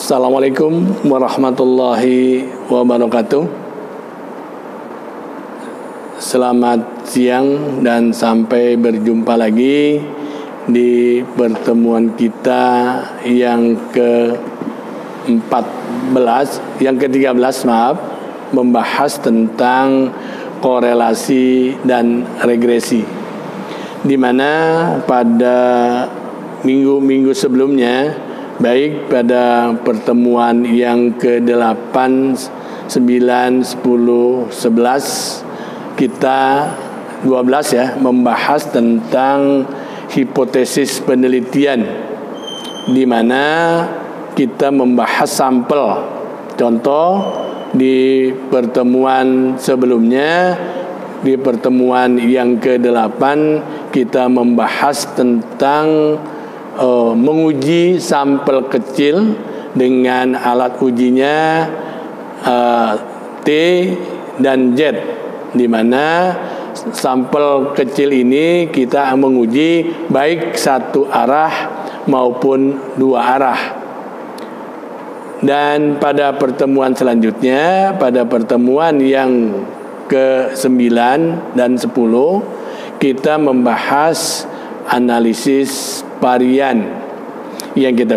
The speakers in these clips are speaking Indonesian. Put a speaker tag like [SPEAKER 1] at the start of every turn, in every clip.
[SPEAKER 1] Assalamualaikum warahmatullahi wabarakatuh. Selamat siang dan sampai berjumpa lagi di pertemuan kita yang ke-13 maaf, membahas tentang korelasi dan regresi, di mana pada minggu-minggu sebelumnya, baik pada pertemuan yang ke-8, 9, 10, 11, kita 12 ya, membahas tentang hipotesis penelitian, di mana kita membahas sampel. Contoh di pertemuan sebelumnya, di pertemuan yang ke-8 kita membahas tentang menguji sampel kecil dengan alat ujinya T dan Z, di mana sampel kecil ini kita menguji baik satu arah maupun dua arah. Dan pada pertemuan selanjutnya, pada pertemuan yang ke-9 dan 10, kita membahas analisis varian. Yang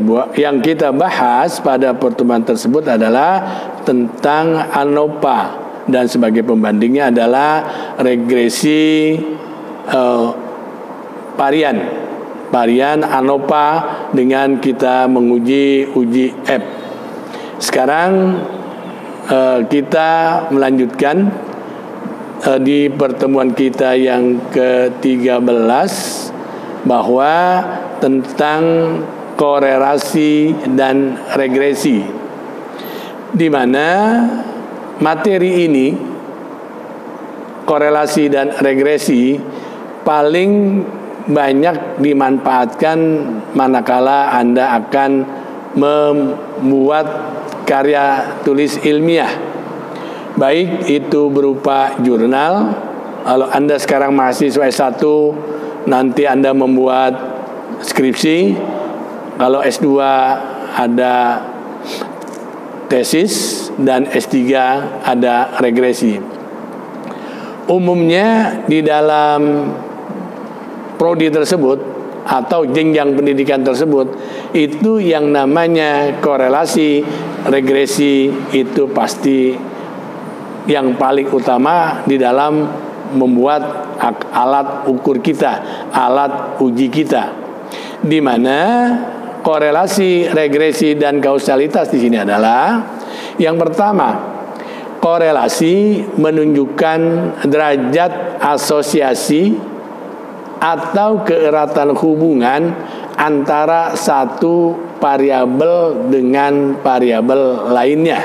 [SPEAKER 1] kita bahas pada pertemuan tersebut adalah tentang ANOVA, dan sebagai pembandingnya adalah regresi varian ANOVA dengan kita menguji F. Sekarang kita melanjutkan di pertemuan kita yang ke-13 bahwa tentang korelasi dan regresi, di mana materi ini, korelasi dan regresi, paling banyak dimanfaatkan manakala Anda akan membuat karya tulis ilmiah, baik itu berupa jurnal. Kalau Anda sekarang mahasiswa S1, nanti Anda membuat skripsi. Kalau S2 ada tesis, dan S3 ada regresi. Umumnya di dalam prodi tersebut atau jenjang pendidikan tersebut, itu yang namanya korelasi, regresi itu pasti yang paling utama di dalam membuat alat ukur kita, alat uji kita, di mana korelasi, regresi, dan kausalitas di sini adalah yang pertama, korelasi menunjukkan derajat asosiasi atau keeratan hubungan antara satu variabel dengan variabel lainnya.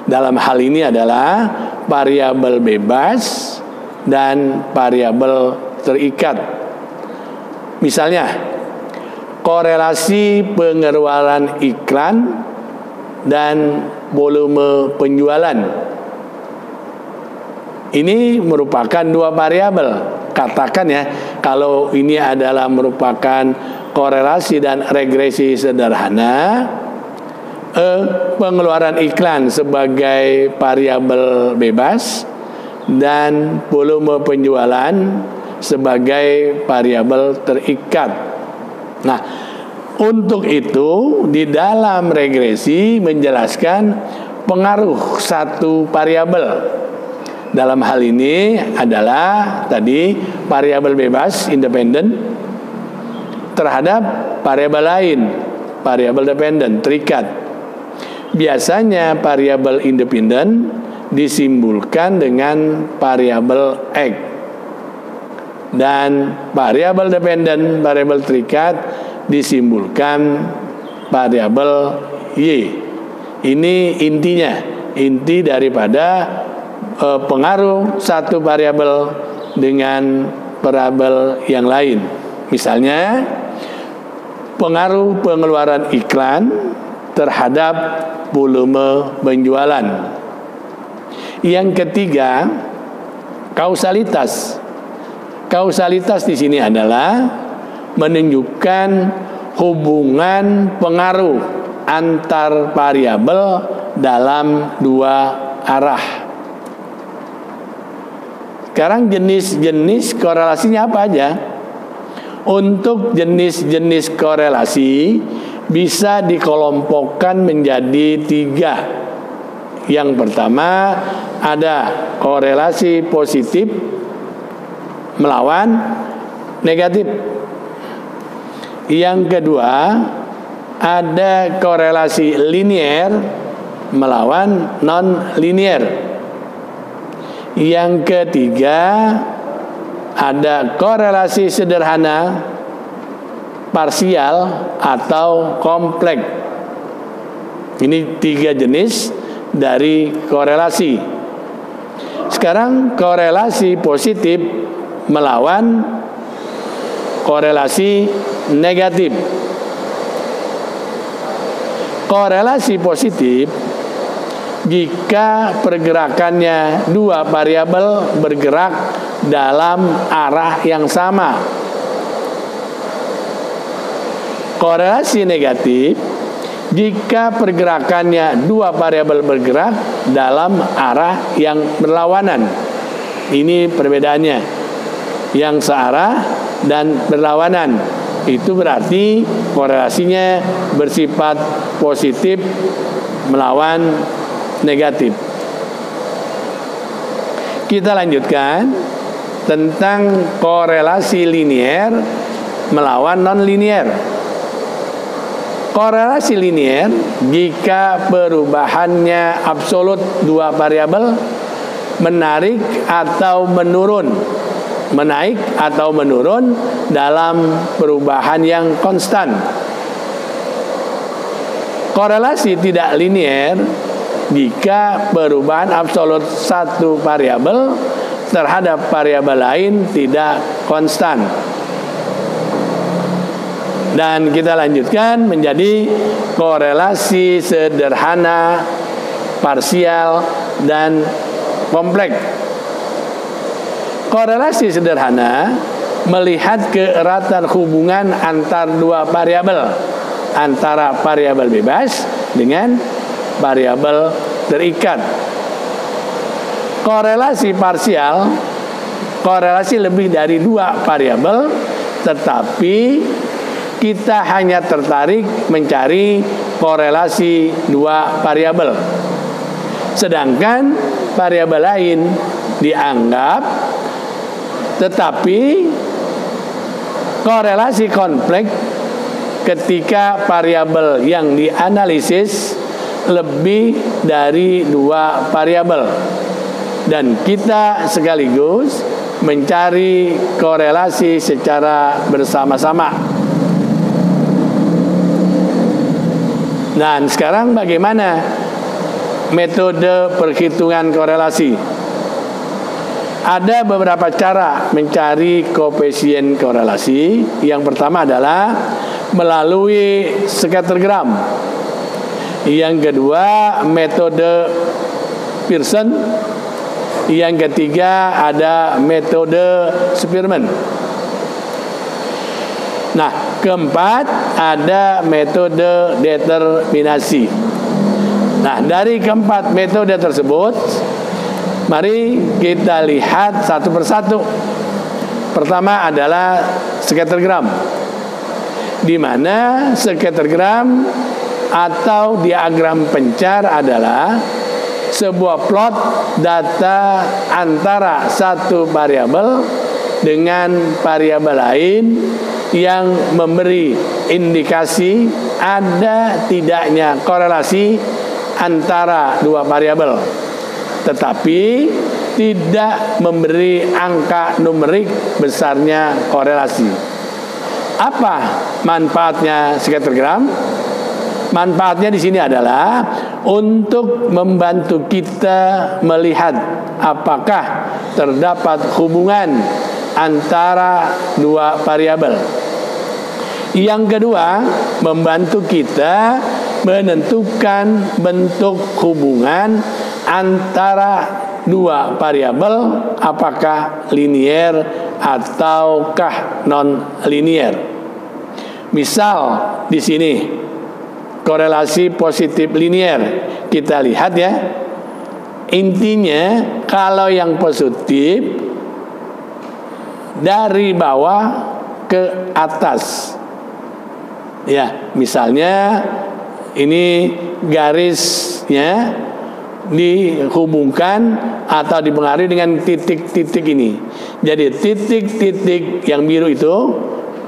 [SPEAKER 1] Dalam hal ini adalah variabel bebas dan variabel terikat. Misalnya, korelasi pengeluaran iklan dan volume penjualan. Ini merupakan dua variabel. Katakan ya, kalau ini adalah merupakan korelasi dan regresi sederhana, pengeluaran iklan sebagai variabel bebas dan volume penjualan sebagai variabel terikat. Nah, untuk itu di dalam regresi menjelaskan pengaruh satu variabel. Dalam hal ini adalah tadi variabel bebas independen terhadap variabel lain, variabel dependen terikat. Biasanya variabel independen disimbolkan dengan variabel X, dan variabel dependen, variabel terikat disimbolkan variabel Y. Ini intinya, inti daripada pengaruh satu variabel dengan variabel yang lain. Misalnya, pengaruh pengeluaran iklan terhadap volume penjualan. Yang ketiga, kausalitas. Kausalitas di sini adalah menunjukkan hubungan pengaruh antar variabel dalam dua arah. Sekarang jenis-jenis korelasinya apa aja? Untuk jenis-jenis korelasi bisa dikelompokkan menjadi 3. Yang pertama ada korelasi positif melawan negatif. Yang kedua ada korelasi linier melawan non-linier. Yang ketiga ada korelasi sederhana, parsial, atau kompleks. Ini 3 jenis dari korelasi. Sekarang korelasi positif melawan korelasi negatif. Korelasi positif jika pergerakannya dua variabel bergerak dalam arah yang sama. Korelasi negatif jika pergerakannya dua variabel bergerak dalam arah yang berlawanan. Ini perbedaannya. Yang searah dan berlawanan. Itu berarti korelasinya bersifat positif melawan negatif. Kita lanjutkan tentang korelasi linier melawan non-linier. Korelasi linier jika perubahannya absolut dua variabel menarik atau menurun, menaik atau menurun dalam perubahan yang konstan. Korelasi tidak linier jika perubahan absolut satu variabel terhadap variabel lain tidak konstan. Dan kita lanjutkan menjadi korelasi sederhana, parsial, dan kompleks. Korelasi sederhana melihat keeratan hubungan antar dua variabel, antara variabel bebas dengan variabel terikat. Korelasi parsial, korelasi lebih dari dua variabel, tetapi kita hanya tertarik mencari korelasi dua variabel. Sedangkan variabel lain dianggap, tetapi korelasi kompleks ketika variabel yang dianalisis lebih dari dua variabel. Dan kita sekaligus mencari korelasi secara bersama-sama. Dan sekarang bagaimana metode perhitungan korelasi? Ada beberapa cara mencari koefisien korelasi. Yang pertama adalah melalui scattergram. Yang kedua metode Pearson. Yang ketiga ada metode Spearman. Nah, keempat ada metode determinasi. Nah, dari keempat metode tersebut, mari kita lihat satu persatu. Pertama adalah scattergram, di mana scattergram atau diagram pencar adalah sebuah plot data antara satu variabel dengan variabel lain yang memberi indikasi ada tidaknya korelasi antara dua variabel, tetapi tidak memberi angka numerik besarnya korelasi. Apa manfaatnya scattergram? Manfaatnya di sini adalah untuk membantu kita melihat apakah terdapat hubungan antara dua variabel. Yang kedua, membantu kita menentukan bentuk hubungan antara dua variabel, apakah linier ataukah non linier. Misal di sini korelasi positif linier. Kita lihat ya. Intinya kalau yang positif dari bawah ke atas. Ya, misalnya ini garisnya dihubungkan atau dipengaruhi dengan titik-titik ini. Jadi titik-titik yang biru itu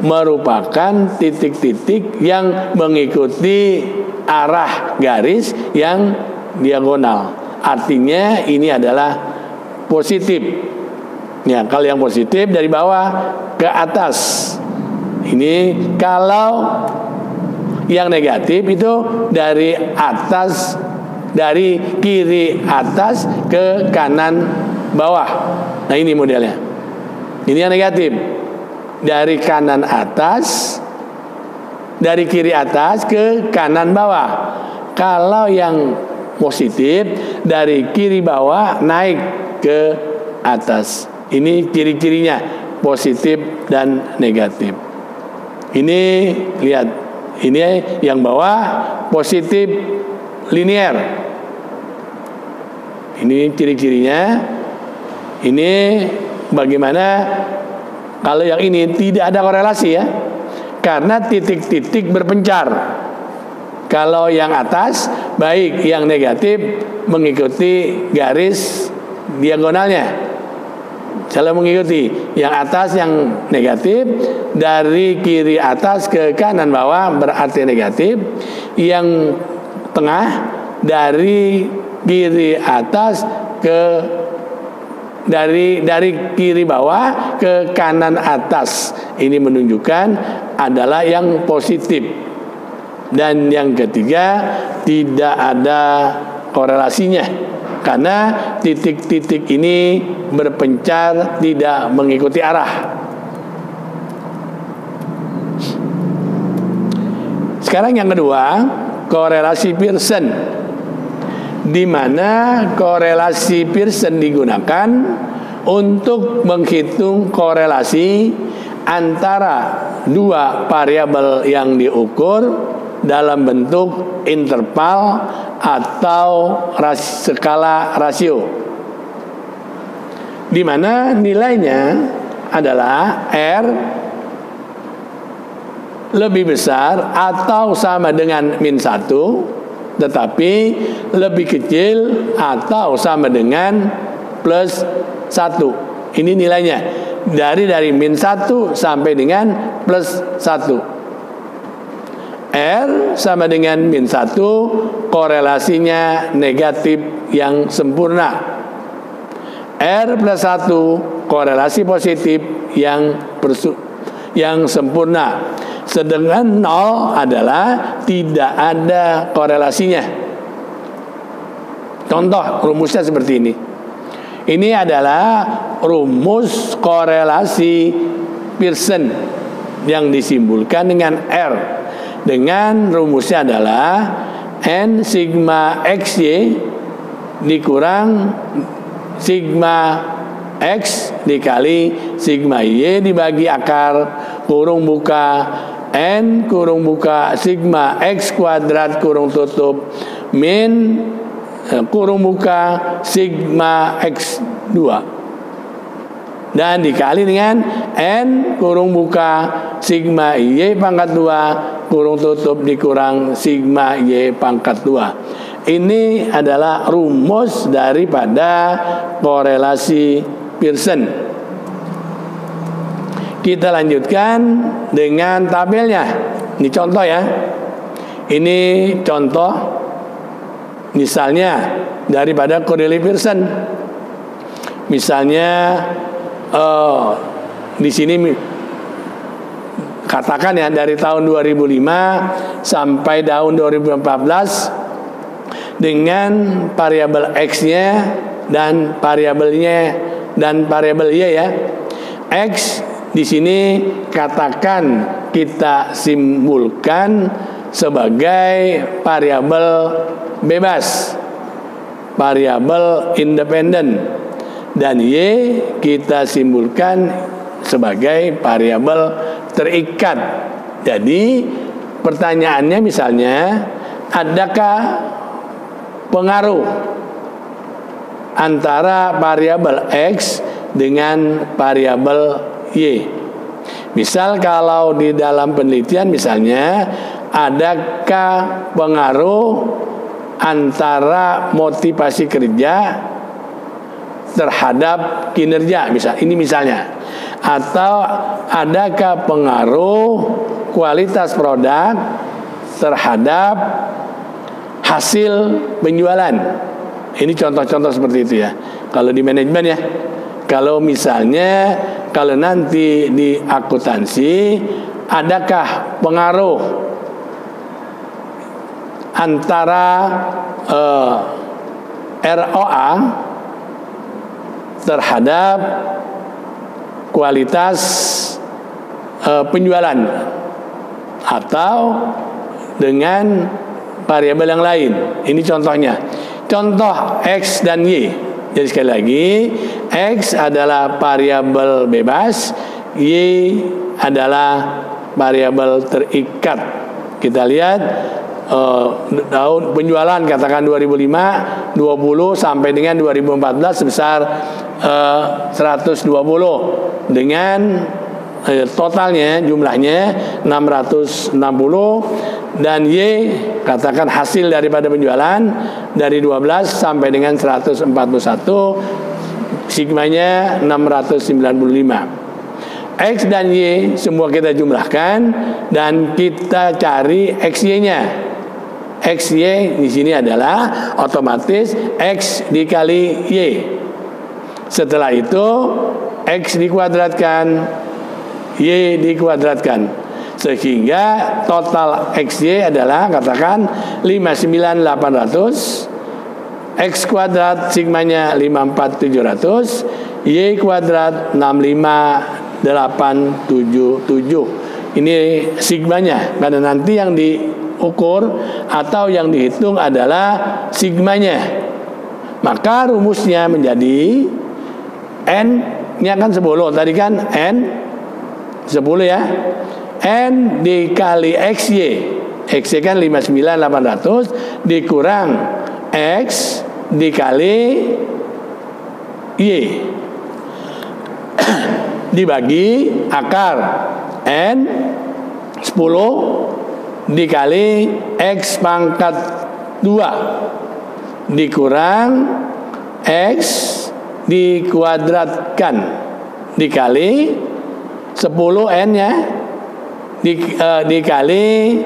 [SPEAKER 1] merupakan titik-titik yang mengikuti arah garis yang diagonal. Artinya ini adalah positif. Ya, kalau yang positif dari bawah ke atas. Ini kalau yang negatif itu dari atas, dari kiri atas ke kanan bawah. Nah, ini modelnya. Ini yang negatif. Dari kanan atas, dari kiri atas ke kanan bawah. Kalau yang positif dari kiri bawah naik ke atas. Ini ciri-cirinya positif dan negatif. Ini lihat, ini yang bawah positif linier. Ini ciri-cirinya. Ini bagaimana kalau yang ini tidak ada korelasi ya, karena titik-titik berpencar. Kalau yang atas baik, yang negatif mengikuti garis diagonalnya. Selalu mengikuti yang atas yang negatif, dari kiri atas ke kanan bawah berarti negatif. Yang tengah dari kiri atas ke dari kiri bawah ke kanan atas. Ini menunjukkan adalah yang positif. Dan yang ketiga, tidak ada korelasinya, karena titik-titik ini berpencar tidak mengikuti arah. Sekarang yang kedua, korelasi Pearson, di mana korelasi Pearson digunakan untuk menghitung korelasi antara dua variabel yang diukur dalam bentuk interval atau skala rasio, di mana nilainya adalah R lebih besar atau sama dengan -1, tetapi lebih kecil atau sama dengan +1. Ini nilainya dari -1 sampai dengan +1. R sama dengan -1, korelasinya negatif yang sempurna. R + 1 korelasi positif yang sempurna. Sedangkan 0 adalah tidak ada korelasinya. Contoh rumusnya seperti ini. Ini adalah rumus korelasi Pearson yang disimbolkan dengan R. Dengan rumusnya adalah N sigma XY dikurang sigma X dikali sigma Y dibagi akar kurung buka N kurung buka sigma X kuadrat kurung tutup min kurung buka sigma X2, dan dikali dengan N kurung buka sigma Y pangkat 2 kurung tutup dikurang sigma Y pangkat 2. Ini adalah rumus daripada korelasi Pearson. Kita lanjutkan dengan tabelnya. Ini contoh ya. Ini contoh misalnya daripada korelasi Pearson. Misalnya di sini katakan ya, dari tahun 2005 sampai tahun 2014 dengan variabel X-nya dan variabelnya dan variabel Y ya. X di sini katakan kita simbolkan sebagai variabel bebas, variabel independen, dan Y kita simbolkan sebagai variabel terikat. Jadi pertanyaannya misalnya adakah pengaruh antara variabel X dengan variabel Y? Misal kalau di dalam penelitian misalnya, adakah pengaruh antara motivasi kerja terhadap kinerja, ini misalnya, atau adakah pengaruh kualitas produk terhadap hasil penjualan? Ini contoh-contoh seperti itu ya. Kalau di manajemen ya. Kalau misalnya, kalau nanti di akuntansi, adakah pengaruh antara ROA terhadap kualitas penjualan atau dengan variabel yang lain? Ini contohnya. Contoh X dan Y. Jadi sekali lagi, X adalah variabel bebas, Y adalah variabel terikat. Kita lihat tahun penjualan katakan 2005 20 sampai dengan 2014 sebesar 120 dengan totalnya jumlahnya 660, dan Y katakan hasil daripada penjualan dari 12 sampai dengan 141, sigmanya 695. X dan Y semua kita jumlahkan dan kita cari XY-nya. XY di sini adalah otomatis X dikali Y. Setelah itu X dikuadratkan, Y dikuadratkan, sehingga total XY adalah katakan 59800, X kuadrat sigmanya 54700, Y kuadrat 65877. Ini sigmanya, karena nanti yang diukur atau yang dihitung adalah sigmanya. Maka rumusnya menjadi N-nya kan 10, tadi kan N 10 ya. N dikali XY. XY kan 59800 dikurang X dikali Y dibagi akar N 10 dikali X pangkat 2 dikurang X dikuadratkan dikali 10 N ya, dikali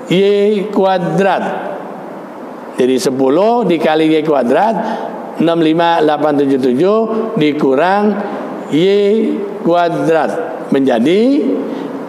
[SPEAKER 1] Y kuadrat. Jadi 10 dikali Y kuadrat 65877 dikurang Y kuadrat menjadi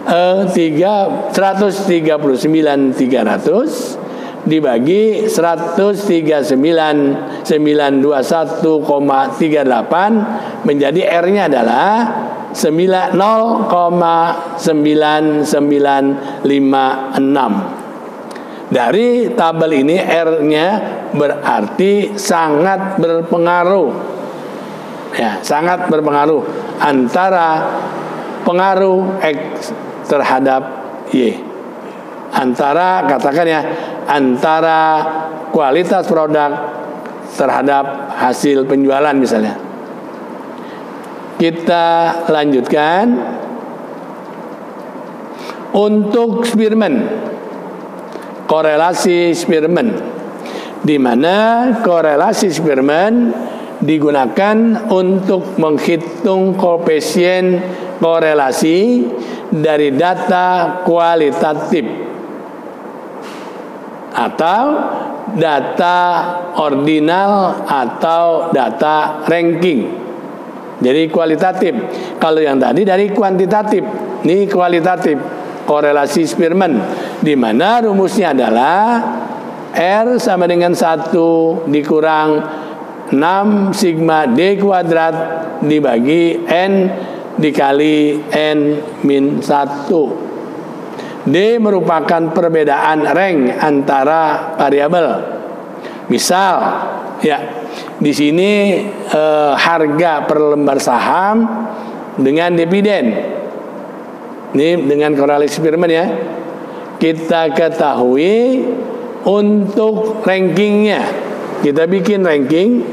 [SPEAKER 1] 139.300 dibagi 139.921,38 menjadi R-nya adalah 0,9956. Dari tabel ini R-nya berarti sangat berpengaruh. Ya, sangat berpengaruh antara pengaruh X terhadap Y. Antara, katakan ya, antara kualitas produk terhadap hasil penjualan misalnya. Kita lanjutkan untuk Spearman, korelasi Spearman, di mana korelasi Spearman digunakan untuk menghitung koefisien korelasi dari data kualitatif atau data ordinal atau data ranking. Jadi kualitatif. Kalau yang tadi dari kuantitatif, ini kualitatif, korelasi Spearman, di mana rumusnya adalah R sama dengan 1 dikurang 6 sigma D kuadrat dibagi N dikali N min 1. D merupakan perbedaan rank antara variabel. Misal, ya, di sini harga per lembar saham dengan dividen. Ini dengan korelasi Spearman ya. kita ketahui untuk rankingnya. Kita bikin ranking,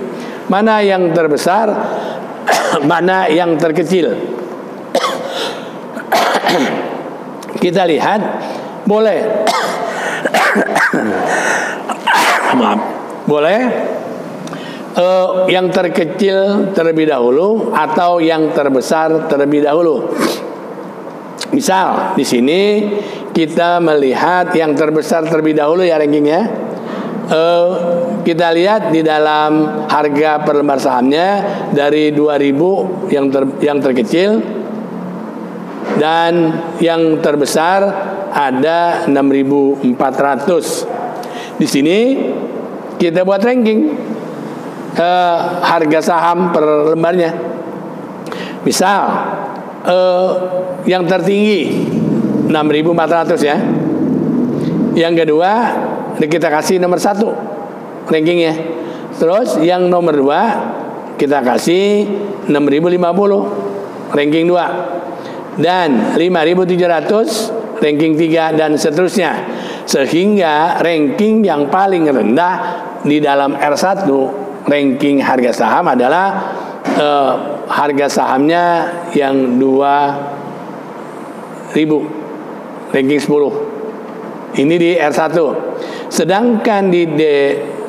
[SPEAKER 1] mana yang terbesar, mana yang terkecil. Kita lihat, boleh maaf, boleh yang terkecil terlebih dahulu atau yang terbesar terlebih dahulu. Misal di sini kita melihat yang terbesar terlebih dahulu ya rankingnya. Kita lihat di dalam harga per lembar sahamnya dari 2000 yang terkecil, dan yang terbesar ada 6400. Di sini kita buat ranking harga saham per lembarnya. Misal yang tertinggi 6400 ya. Yang kedua kita kasih nomor 1 rankingnya. Terus yang nomor 2 kita kasih 6050 ranking 2, dan 5700 ranking 3, dan seterusnya, sehingga ranking yang paling rendah di dalam R1 ranking harga saham adalah harga sahamnya yang 2000 ranking 10. Ini di R1. Sedangkan di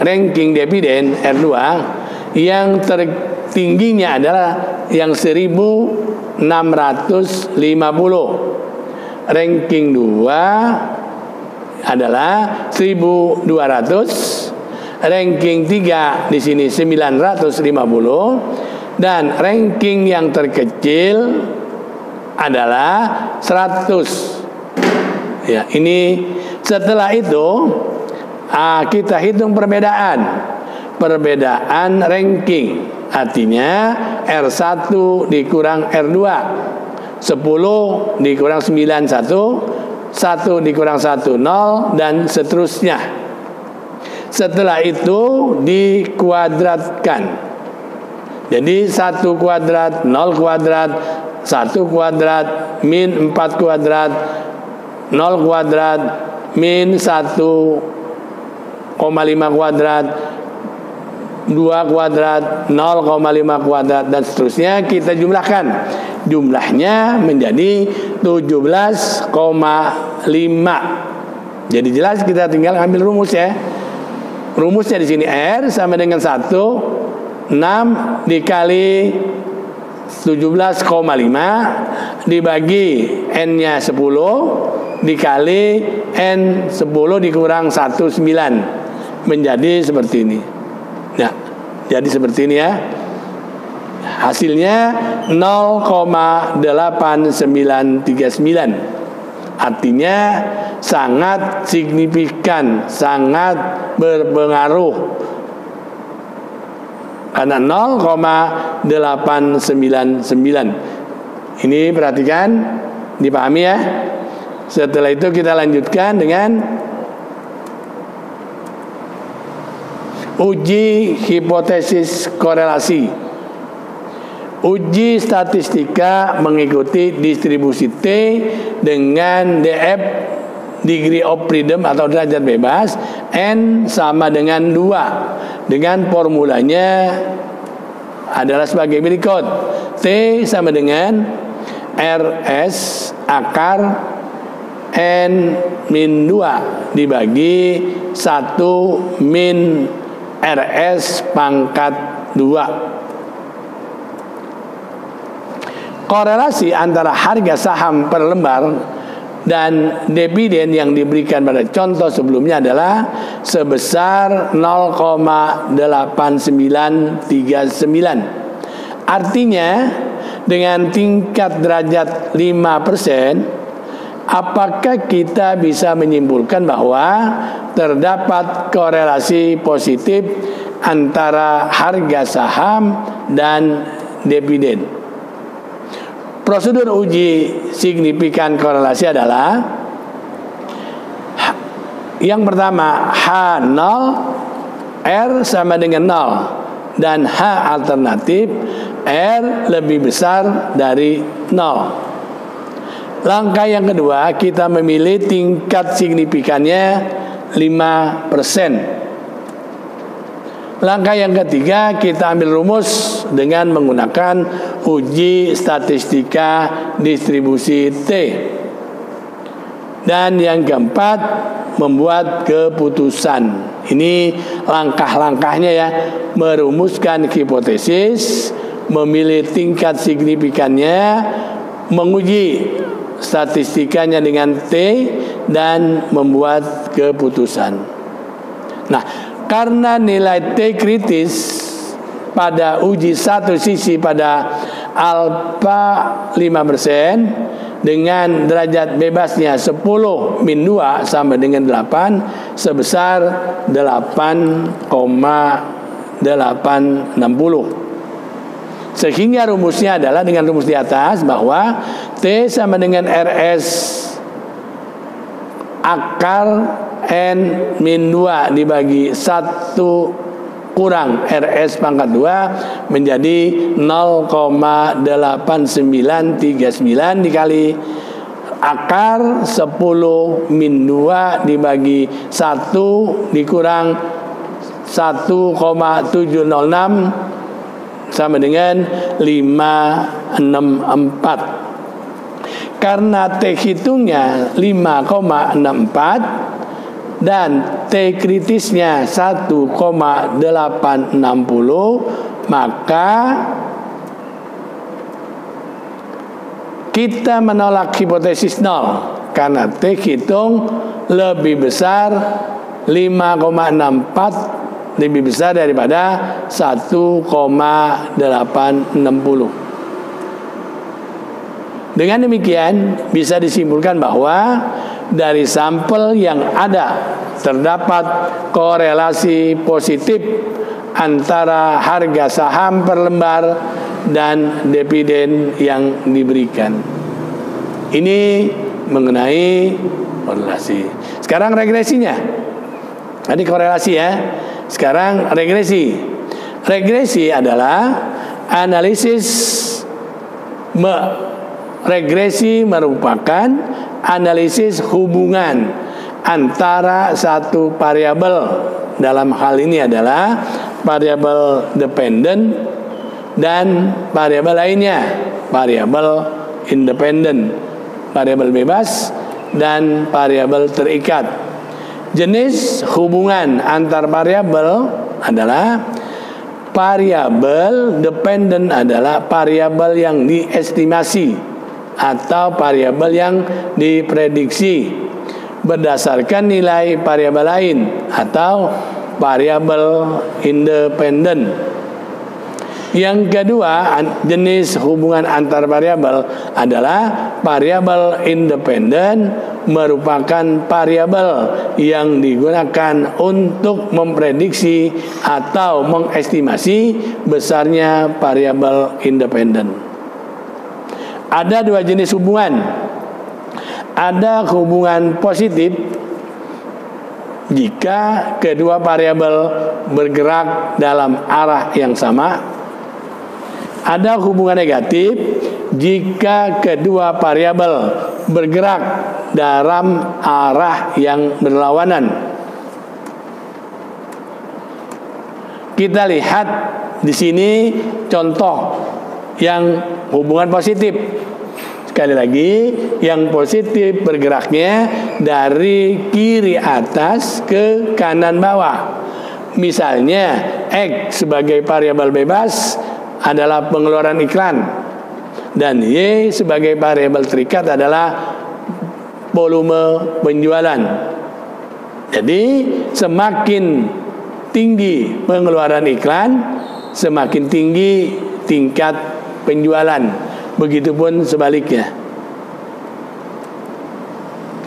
[SPEAKER 1] ranking dividen R2 yang tertingginya adalah yang 1650. Ranking 2 adalah 1200. Ranking 3 di sini 950, dan ranking yang terkecil adalah 100. Ya, ini setelah itu kita hitung perbedaan ranking. Artinya R1 dikurang R2, 10 dikurang 91, 1 dikurang 1 0, dan seterusnya. Setelah itu dikuadratkan. Jadi 1 kuadrat, 0 kuadrat, 1 kuadrat, min 4 kuadrat, 0 kuadrat, min 1,5 kuadrat, 2 kuadrat, 0,5 kuadrat, dan seterusnya. Kita jumlahkan. Jumlahnya menjadi 17,5. Jadi jelas, kita tinggal ambil rumus ya. Rumusnya di sini R sama dengan 6 dikali 17,5 dibagi N-nya 10 dikali N 10 dikurang 19, menjadi seperti ini. Nah, jadi seperti ini ya. Hasilnya 0,8939. Artinya sangat signifikan, sangat berpengaruh. Karena 0,899. Ini perhatikan, dipahami ya. Setelah itu kita lanjutkan dengan uji hipotesis korelasi. Uji statistika mengikuti distribusi T dengan DF, degree of freedom atau derajat bebas, N sama dengan 2. Dengan formulanya adalah sebagai berikut. T sama dengan RS akar N min 2 dibagi 1 min RS pangkat 2. Korelasi antara harga saham per lembar dan dividen yang diberikan pada contoh sebelumnya adalah sebesar 0,8939. Artinya dengan tingkat derajat 5%, apakah kita bisa menyimpulkan bahwa terdapat korelasi positif antara harga saham dan dividen? Prosedur uji signifikan korelasi adalah yang pertama H0, R sama dengan 0, dan H alternatif R lebih besar dari 0. Langkah yang kedua, kita memilih tingkat signifikannya 5%. Langkah yang ketiga, kita ambil rumus dengan menggunakan uji statistika distribusi T. Dan yang keempat, membuat keputusan. Ini langkah-langkahnya ya, merumuskan hipotesis, memilih tingkat signifikannya, menguji statistikanya dengan T, dan membuat keputusan. Nah, karena nilai T kritis pada uji satu sisi pada alfa 5% dengan derajat bebasnya 10 min 2 sama dengan 8 sebesar 8,860. Sehingga rumusnya adalah dengan rumus di atas bahwa T sama dengan RS akar N min 2 dibagi 1 kurang RS pangkat 2 menjadi 0,8939 dikali akar 10 min 2 dibagi 1 dikurang 1,706 sama dengan 564. Karena T hitungnya 5,64 dan T kritisnya 1,860, maka kita menolak hipotesis 0 karena T hitung lebih besar 5,64, lebih besar daripada 1,860. Dengan demikian bisa disimpulkan bahwa dari sampel yang ada terdapat korelasi positif antara harga saham per lembar dan dividen yang diberikan. Ini mengenai korelasi. Sekarang regresinya. Tadi korelasi ya. Sekarang regresi. Regresi adalah analisis regresi merupakan analisis hubungan antara satu variabel, dalam hal ini adalah variabel dependent, dan variabel lainnya, variabel independen, variabel bebas dan variabel terikat. Jenis hubungan antar variabel adalah variabel dependent adalah variabel yang diestimasi atau variabel yang diprediksi berdasarkan nilai variabel lain atau variabel independen. Yang kedua, jenis hubungan antar variabel adalah variabel independen, merupakan variabel yang digunakan untuk memprediksi atau mengestimasi besarnya variabel independen. Ada dua jenis hubungan. Ada hubungan positif jika kedua variabel bergerak dalam arah yang sama. Ada hubungan negatif jika kedua variabel bergerak dalam arah yang berlawanan. Kita lihat di sini contoh yang hubungan positif. Sekali lagi, yang positif bergeraknya dari kiri atas ke kanan bawah. Misalnya X sebagai variabel bebas adalah pengeluaran iklan, dan Y sebagai variabel terikat adalah volume penjualan. Jadi semakin tinggi pengeluaran iklan, semakin tinggi tingkat penjualan. Begitupun sebaliknya.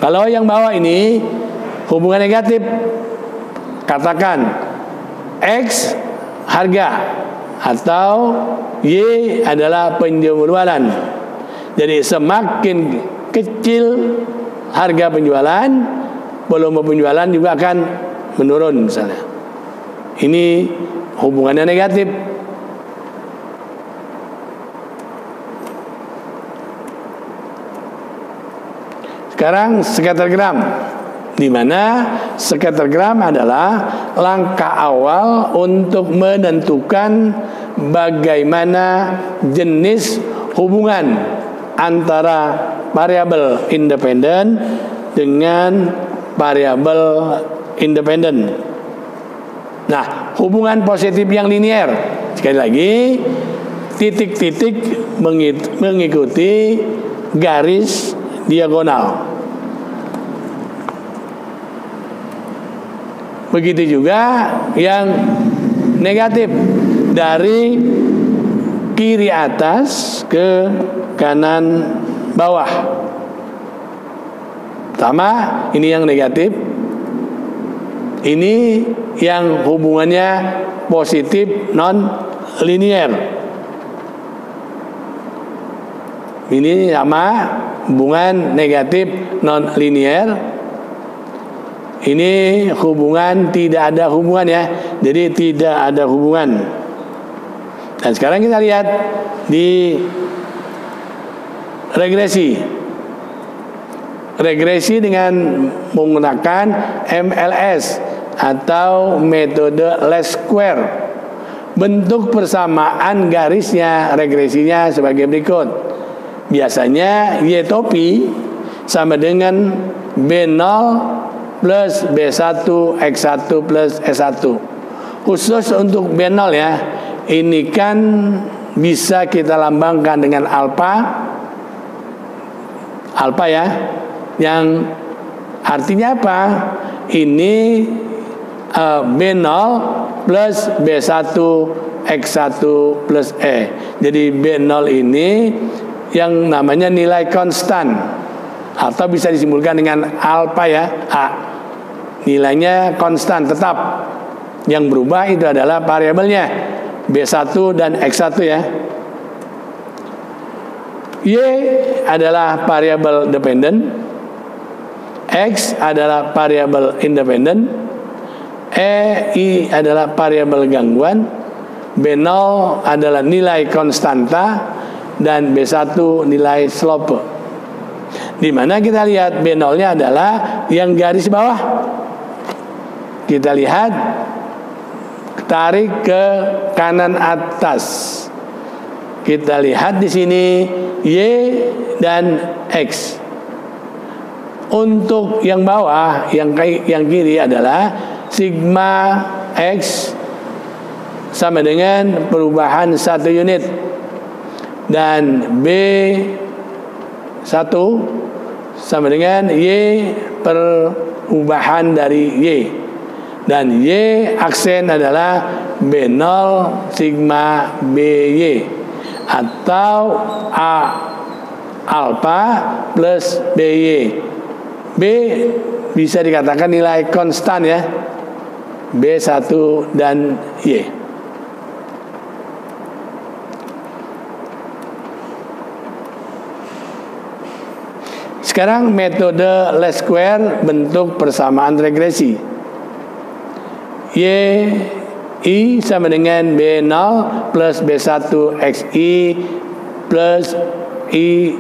[SPEAKER 1] Kalau yang bawah ini hubungan negatif, katakan X harga atau Y adalah penjualan. Jadi semakin kecil harga penjualan, volume penjualan juga akan menurun misalnya. Ini hubungannya negatif. sekarang scattergram, di mana scattergram adalah langkah awal untuk menentukan bagaimana jenis hubungan antara variabel independen dengan variabel independen. Nah, hubungan positif yang linier, sekali lagi, titik-titik mengikuti garis diagonal. Begitu juga yang negatif, dari kiri atas ke kanan bawah. Pertama, ini yang negatif. Ini yang hubungannya positif non linier. Ini sama hubungan negatif non linier. Ini hubungan tidak ada hubungan ya. Jadi tidak ada hubungan. Dan sekarang kita lihat di regresi. Regresi dengan menggunakan MLS atau metode least square. Bentuk persamaan garisnya, regresinya sebagai berikut. Biasanya Y topi sama dengan B0 plus B1 X1 plus S1. Khusus untuk B0 ya, ini kan bisa kita lambangkan dengan alfa. Alfa ya, yang artinya apa? Ini B0 plus B1 X1 plus E. Jadi B0 ini yang namanya nilai konstan, atau bisa disimpulkan dengan alfa ya, A. Nilainya konstan tetap. Yang berubah itu adalah variabelnya B1 dan X1 ya. Y adalah variabel dependen, X adalah variabel independen, I adalah variabel gangguan, B0 adalah nilai konstanta, dan B1 nilai slope. Di mana kita lihat B0-nya adalah yang garis bawah. Kita lihat, tarik ke kanan atas. Kita lihat di sini Y dan X. Untuk yang bawah, yang kiri adalah sigma X sama dengan perubahan 1 unit, dan B1 sama dengan Y perubahan dari Y, dan Y aksen adalah B0 sigma BY, atau A alfa plus BY. B bisa dikatakan nilai konstan ya, B1 dan Y. Sekarang metode least square, bentuk persamaan regresi. I sama dengan B0 plus B1 XI plus I.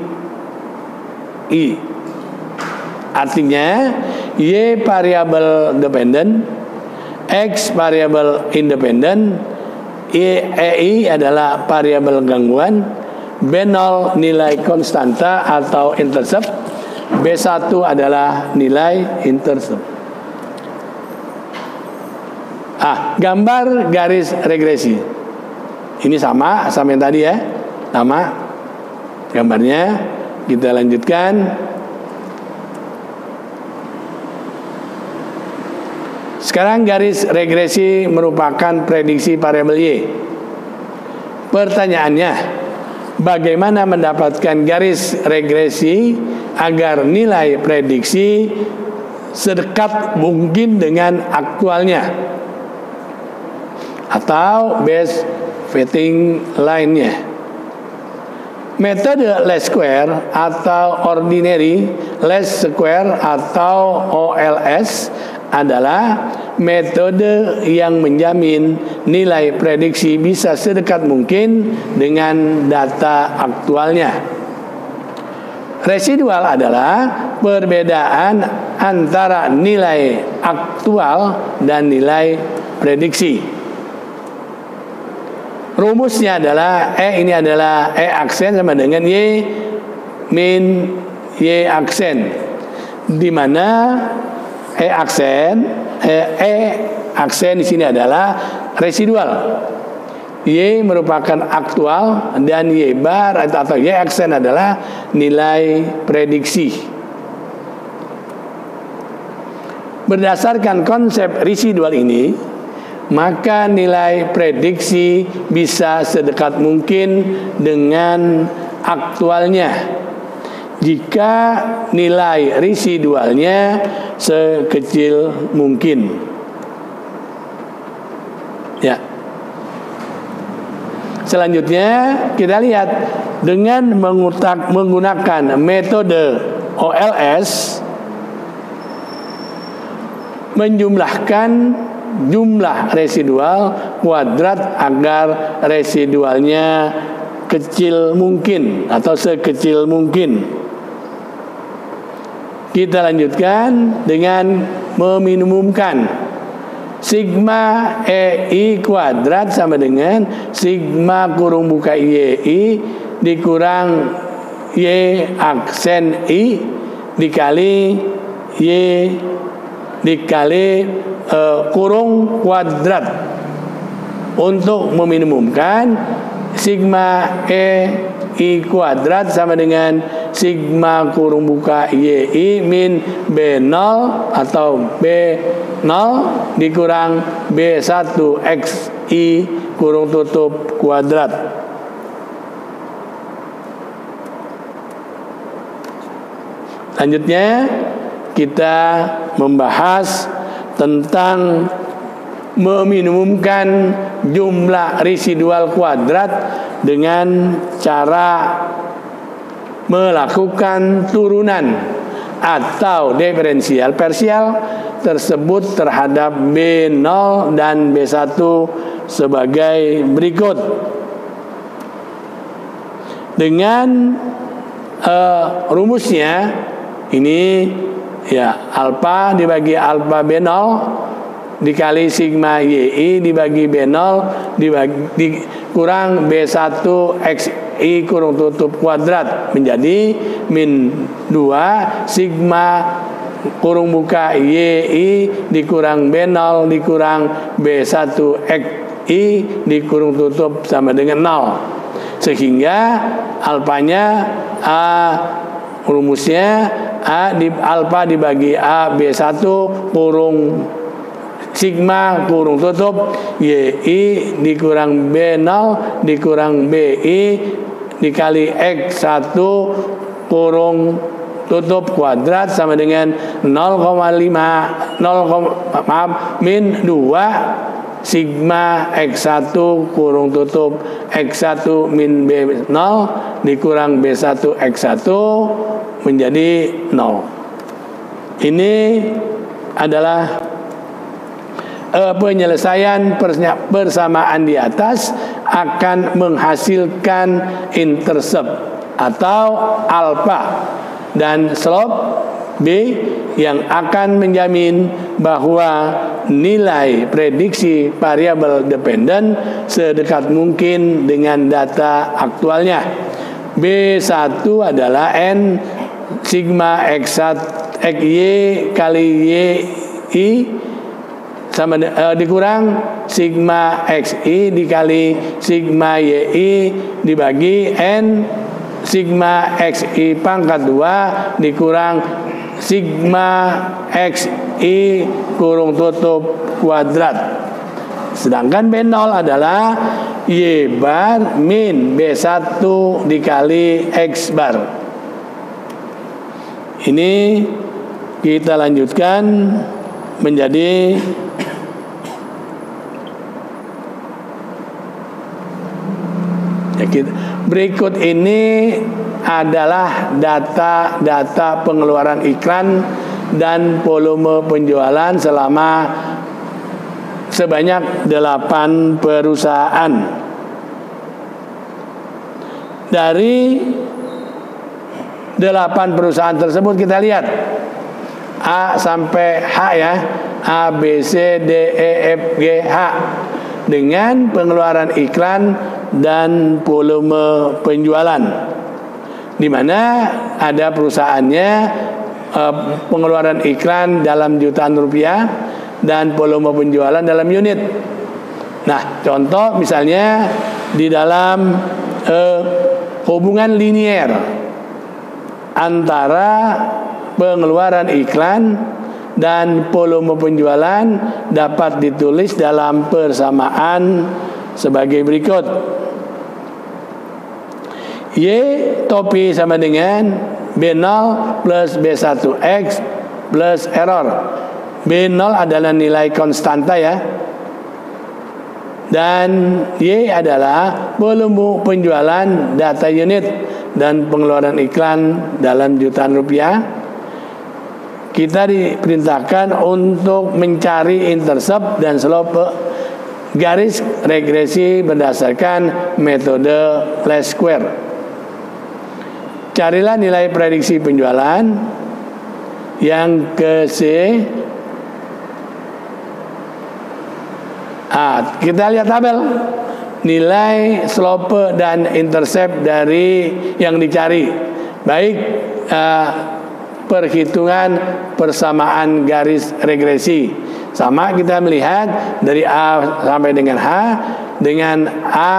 [SPEAKER 1] Artinya Y variabel dependen, X variabel independen, EI adalah variabel gangguan, B0 nilai konstanta atau intercept, B1 adalah nilai intercept. Gambar garis regresi. Ini sama yang tadi ya, sama gambarnya. Kita lanjutkan. Sekarang garis regresi merupakan prediksi variabel Y. Pertanyaannya, bagaimana mendapatkan garis regresi agar nilai prediksi sedekat mungkin dengan aktualnya atau base fitting line-nya? Metode least square atau ordinary least square atau OLS adalah metode yang menjamin nilai prediksi bisa sedekat mungkin dengan data aktualnya. Residual adalah perbedaan antara nilai aktual dan nilai prediksi. Rumusnya adalah ini adalah aksen sama dengan Y min Y aksen, di mana aksen di sini adalah residual. Y merupakan aktual dan Y bar atau Y aksen adalah nilai prediksi. Berdasarkan konsep residual ini, maka nilai prediksi bisa sedekat mungkin dengan aktualnya jika nilai residualnya sekecil mungkin. Ya. Selanjutnya kita lihat dengan menggunakan metode OLS, menjumlahkan jumlah residual kuadrat agar residualnya kecil mungkin atau sekecil mungkin. Kita lanjutkan dengan meminimumkan. Sigma EI kuadrat sama dengan sigma kurung buka YI dikurang Y aksen I dikali Y dikali kurung kuadrat. Untuk meminimumkan, sigma EI kuadrat sama dengan sigma kurung buka YI min B0 atau B0 dikurang B1 XI kurung tutup kuadrat. Selanjutnya kita membahas tentang meminimumkan jumlah residual kuadrat dengan cara melakukan turunan atau diferensial parsial tersebut terhadap B0 dan B1 sebagai berikut. Dengan rumusnya ini ya, alfa dibagi alfa B0 dikali sigma YI dibagi B0 dikurang B1 XI kurung tutup kuadrat menjadi min 2 sigma kurung buka YI dikurang B0 dikurang B1 XI dikurung tutup sama dengan 0. Sehingga alfanya rumusnya alfa dibagi B1 kurung sigma kurung tutup YI dikurang B0 dikurang BI dikali X1 kurung tutup kuadrat sama dengan 0,5 min 2 sigma X1 kurung tutup X1 min B0 dikurang B1 X1 menjadi 0. Ini adalah penyelesaian persamaan di atas akan menghasilkan intercept atau alfa dan slope B yang akan menjamin bahwa nilai prediksi variabel dependen sedekat mungkin dengan data aktualnya. B1 adalah N sigma X1 XY kali YI sama dikurang sigma XI dikali sigma YI dibagi N sigma XI pangkat 2 dikurang sigma XI kurung tutup kuadrat. Sedangkan B0 adalah Y bar min B1 dikali X bar. Ini kita lanjutkan menjadi berikut. Ini adalah data pengeluaran iklan dan volume penjualan selama sebanyak 8 perusahaan. Dari 8 perusahaan tersebut kita lihat A sampai H ya, A, B, C, D, E, F, G, H, dengan pengeluaran iklan dan volume penjualan, di mana ada perusahaannya pengeluaran iklan dalam jutaan rupiah dan volume penjualan dalam unit. Nah, contoh misalnya di dalam hubungan linier antara pengeluaran iklan dan volume penjualan dapat ditulis dalam persamaan sebagai berikut. Y topi sama dengan B0 plus B1X plus error. B0 adalah nilai konstanta ya, dan Y adalah volume penjualan data unit dan pengeluaran iklan dalam jutaan rupiah. Kita diperintahkan untuk mencari intercept dan slope garis regresi berdasarkan metode least square. Carilah nilai prediksi penjualan yang ke C. Kita lihat tabel nilai slope dan intercept dari yang dicari, baik perhitungan persamaan garis regresi. Sama kita melihat dari A sampai dengan H. Dengan A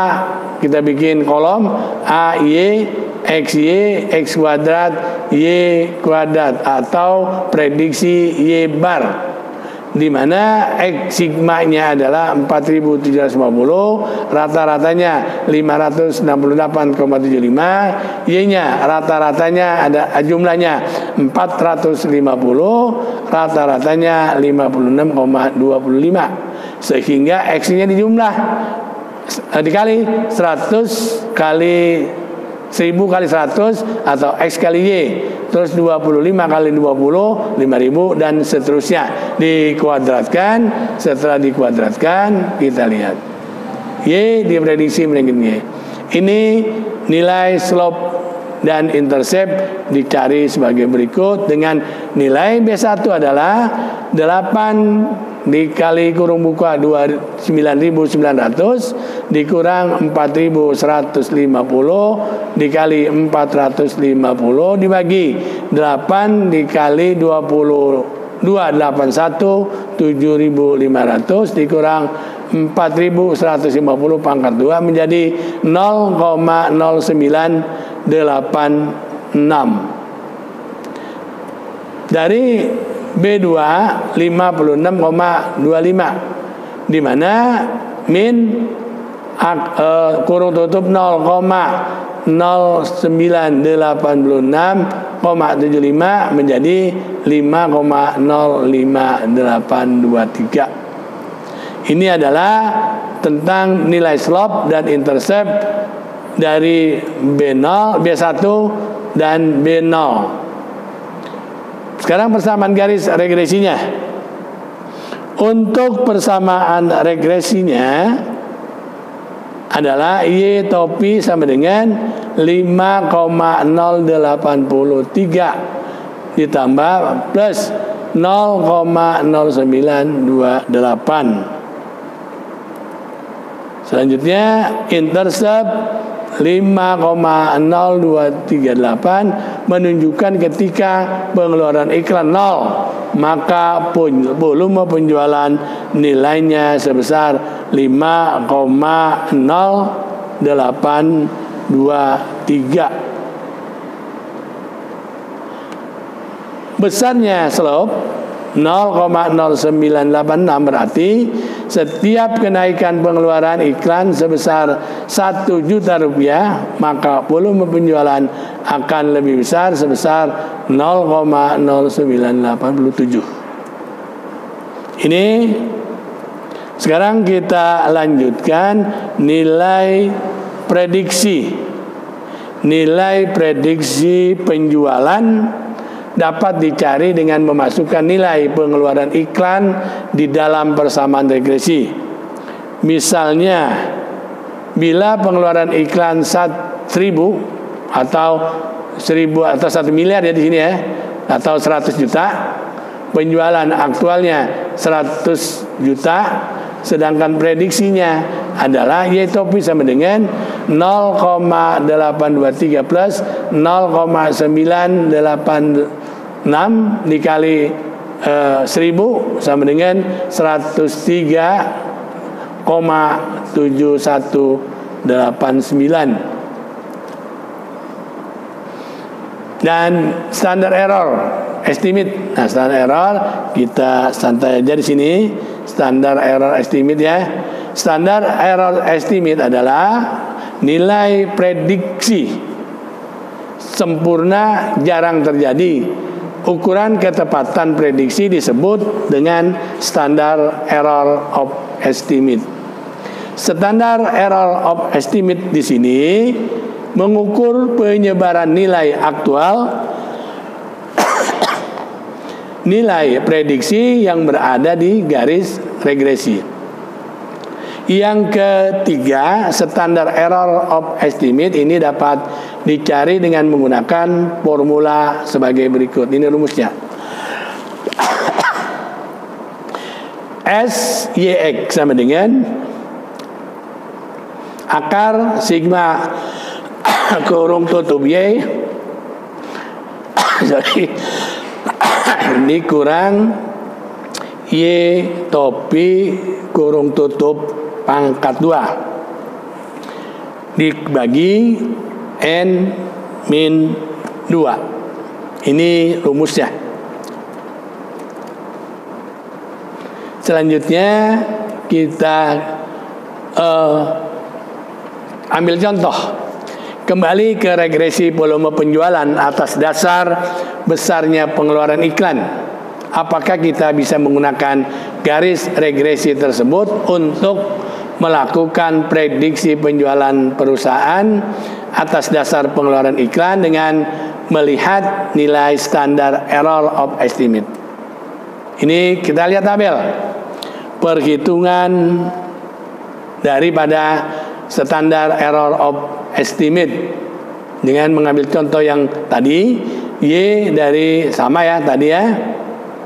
[SPEAKER 1] kita bikin kolom A, Y, X, Y, X kuadrat, Y kuadrat, atau prediksi Y bar, di mana X sigma-nya adalah 4.750, rata-ratanya 568,75, Y-nya rata-ratanya ada jumlahnya 450, rata-ratanya 56,25, sehingga X-nya dijumlah dikali 100 kali 1000 kali 100 atau X kali Y, terus 25 kali 20 5.000 dan seterusnya, dikuadratkan. Setelah dikuadratkan kita lihat Y diprediksi menjadi Y. Ini nilai slope dan intercept dicari sebagai berikut, dengan nilai B1 adalah 8 dikali kurung buka 9.900 dikurang 4.150 dikali 450 dibagi 8 dikali 20 281 7.500 dikurang 4.150 pangkat 2 menjadi 0,0986. Dari B2 56,25, di mana min kurung tutup 0,0986,75 menjadi 5,05823. Ini adalah tentang nilai slope dan intercept dari B0, B1 dan B0. Sekarang persamaan garis regresinya. Untuk persamaan regresinya adalah Y topi sama dengan 5,083 ditambah plus 0,0928. Selanjutnya intercept 5,0238 menunjukkan ketika pengeluaran iklan 0, maka volume penjualan nilainya sebesar 5,0823. Besarnya slope 0,0986 berarti setiap kenaikan pengeluaran iklan sebesar 1 juta rupiah, maka volume penjualan akan lebih besar sebesar 0,0987. Ini sekarang kita lanjutkan nilai prediksi. Nilai prediksi penjualan dapat dicari dengan memasukkan nilai pengeluaran iklan di dalam persamaan regresi. Misalnya, bila pengeluaran iklan 1.000 atau 1000 atau 1 miliar ya di sini ya, atau 100 juta. Penjualan aktualnya 100 juta, sedangkan prediksinya adalah Y topi sama dengan 0,823 plus 0,986 dikali 1000 sama dengan 103,7189. Dan standar error estimate. Nah, standar error kita santai aja di sini. Standar error estimate ya. Standar error estimate adalah nilai prediksi sempurna jarang terjadi. Ukuran ketepatan prediksi disebut dengan standar error of estimate. Standar error of estimate di sini mengukur penyebaran nilai aktual nilai prediksi yang berada di garis regresi. Yang ketiga, standar error of estimate ini dapat dicari dengan menggunakan formula sebagai berikut. Ini rumusnya. SYX sama dengan akar sigma kurung tutup Y dikurang Y topi kurung tutup pangkat 2 dibagi N min 2. Ini rumusnya. Selanjutnya kita ambil contoh. Kembali ke regresi volume penjualan atas dasar besarnya pengeluaran iklan. Apakah kita bisa menggunakan garis regresi tersebut untuk melakukan prediksi penjualan perusahaan atas dasar pengeluaran iklan dengan melihat nilai standar error of estimate? Ini kita lihat tabel perhitungan daripada standar error of estimate dengan mengambil contoh yang tadi, Y dari sama ya tadi ya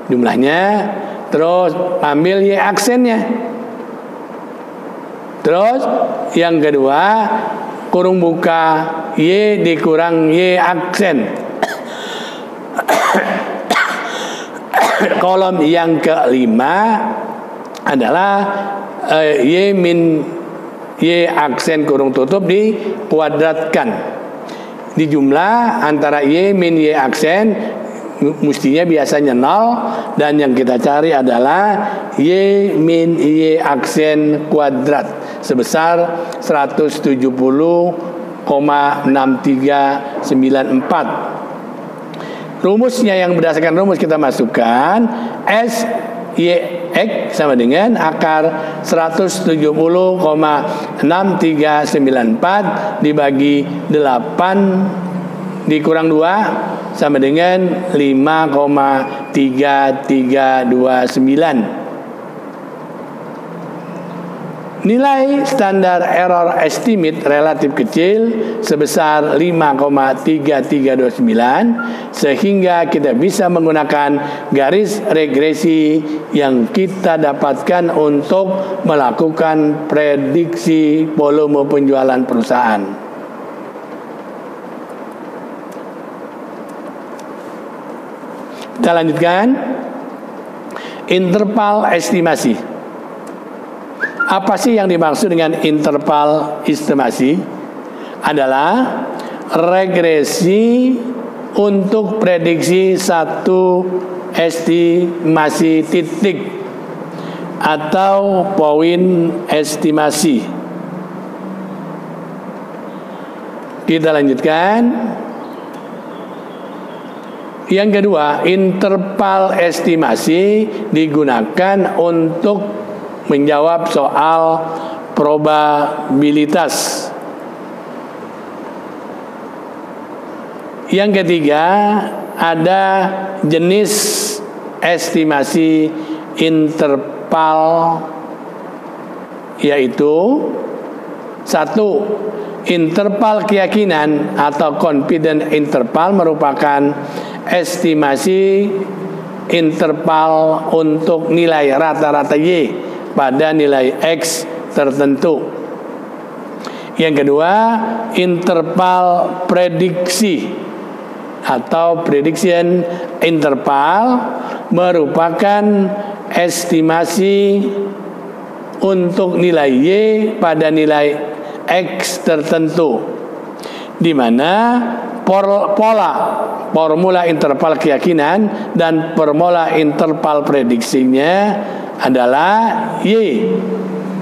[SPEAKER 1] jumlahnya, terus ambil Y aksennya, terus yang kedua kurung buka Y dikurang Y aksen. Kolom yang kelima adalah Y min Y aksen kurung tutup dikuadratkan. Di jumlah antara Y min Y aksen mestinya biasanya 0, dan yang kita cari adalah Y min Y aksen kuadrat sebesar 170,6394. Rumusnya yang berdasarkan rumus kita masukkan SYX sama dengan akar 170,6394 dibagi 8 dikurang 2 sama dengan 5,3329. Nilai standar error estimate relatif kecil sebesar 5,3329, sehingga kita bisa menggunakan garis regresi yang kita dapatkan untuk melakukan prediksi volume penjualan perusahaan. Kita lanjutkan. Interval estimasi. Apa sih yang dimaksud dengan interval estimasi? Adalah regresi untuk prediksi satu estimasi titik atau poin estimasi. Kita lanjutkan. Yang kedua, interval estimasi digunakan untuk menjawab soal probabilitas. Yang ketiga, ada jenis estimasi interval, yaitu Satu, interval keyakinan atau confidence interval merupakan estimasi interval untuk nilai rata-rata Y pada nilai X tertentu. Yang kedua, interval prediksi atau prediction interval merupakan estimasi untuk nilai Y pada nilai X tertentu, di mana formula interval keyakinan dan formula interval prediksinya adalah Y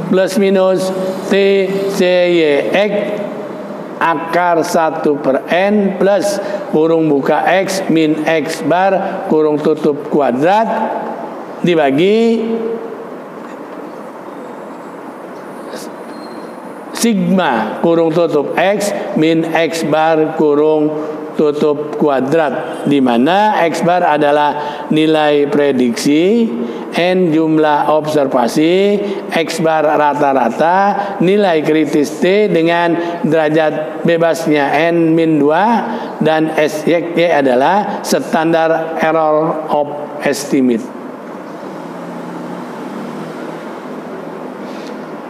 [SPEAKER 1] plus minus T C Y X akar 1/N plus kurung buka X min X bar kurung tutup kuadrat dibagi sigma kurung tutup X min X bar kurung tutup kuadrat, di mana X bar adalah nilai prediksi, N jumlah observasi, X bar rata-rata, nilai kritis T dengan derajat bebasnya N-2, dan SY adalah standar error of estimate.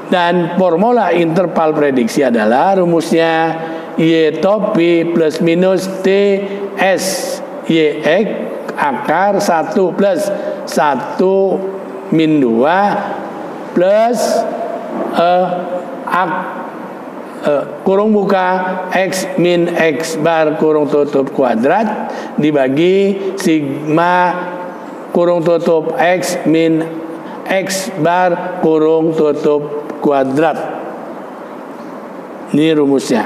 [SPEAKER 1] Dan formula interval prediksi adalah rumusnya Y topi plus minus T S Y X akar 1 plus 1 min 2 plus kurung buka X min X bar kurung tutup kuadrat dibagi sigma kurung tutup X min X bar kurung tutup kuadrat. Ini rumusnya.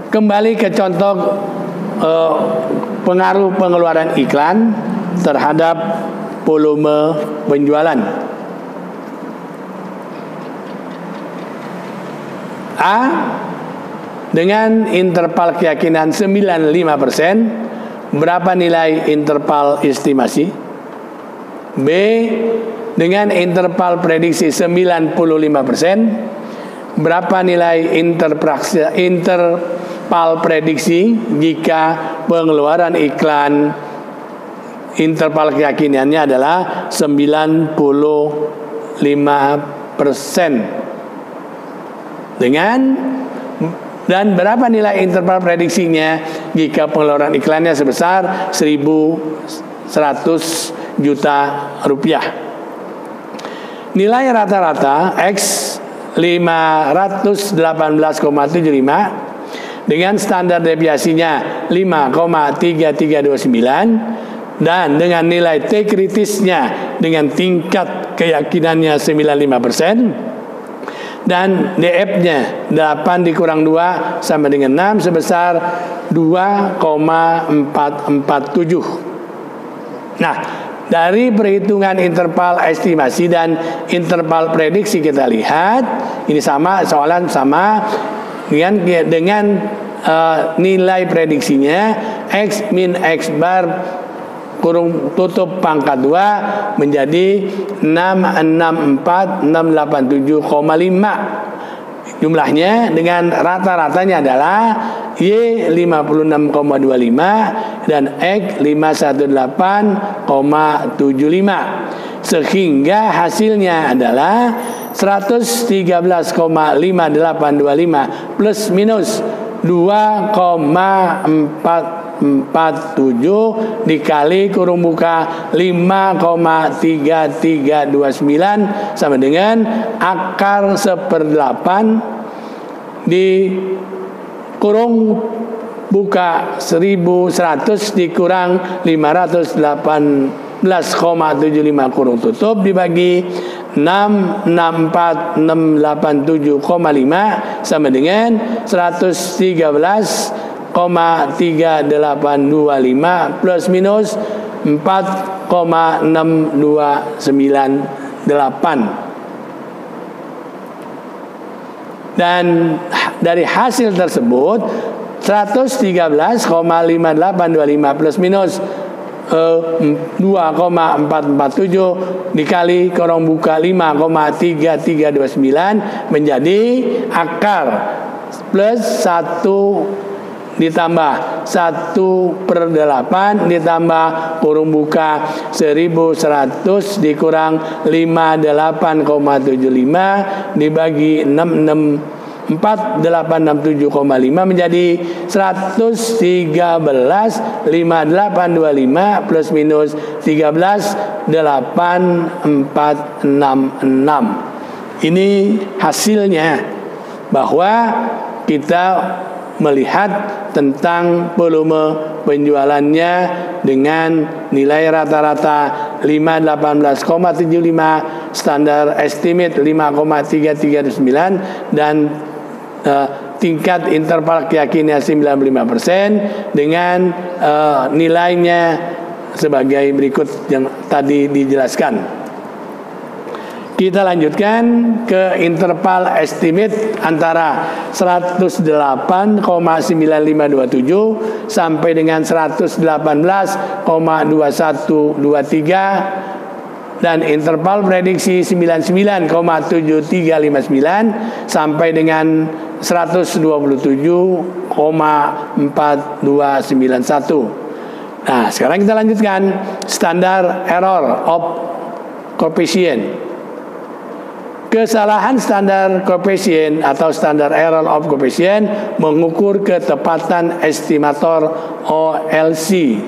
[SPEAKER 1] Kembali ke contoh pengaruh pengeluaran iklan terhadap volume penjualan. A, dengan interval keyakinan 95%, berapa nilai interval estimasi? B, dengan interval prediksi 95%, berapa nilai interval prediksi jika pengeluaran iklan interval keyakinannya adalah 95%? Dan berapa nilai interval prediksinya jika pengeluaran iklannya sebesar 1.100 juta rupiah. Nilai rata-rata X 518,75 dengan standar deviasinya 5,3329 dan dengan nilai T kritisnya dengan tingkat keyakinannya 95% dan DF-nya 8 dikurang 2 sama dengan 6 sebesar 2,447. Nah, dari perhitungan interval estimasi dan interval prediksi kita lihat ini sama, soalan sama dengan nilai prediksinya X min X bar kurung tutup pangkat 2 menjadi 664,687,5. Jumlahnya dengan rata-ratanya adalah Y 56,25 dan X 518,75, sehingga hasilnya adalah 113,5825 plus minus 2,447 dikali kurung buka 5,3329 sama dengan akar 1/8 di kurung buka 1100 dikurang 518,75 kurung tutup dibagi 664,687,5 sama dengan 113,3825 plus minus 4,6298. Dan dari hasil tersebut 113,5825 plus minus 2,447 dikali kurung buka 5,3329 menjadi akar plus 1 ditambah 1/8 ditambah kurung buka 1100 dikurang 58,75 dibagi 4867,5 menjadi 113,5825 plus minus 13,846. Ini hasilnya bahwa kita melihat tentang volume penjualannya dengan nilai rata-rata 518,75, standar estimate 5,339 dan tingkat interval keyakinan 95% dengan nilainya sebagai berikut yang tadi dijelaskan. Kita lanjutkan ke interval estimate antara 108,9527 sampai dengan 118,2123 dan interval prediksi 99,7359 sampai dengan 127,4291. Nah, sekarang kita lanjutkan standar error of coefficient. Kesalahan standar koefisien atau standar error of coefficient mengukur ketepatan estimator OLC.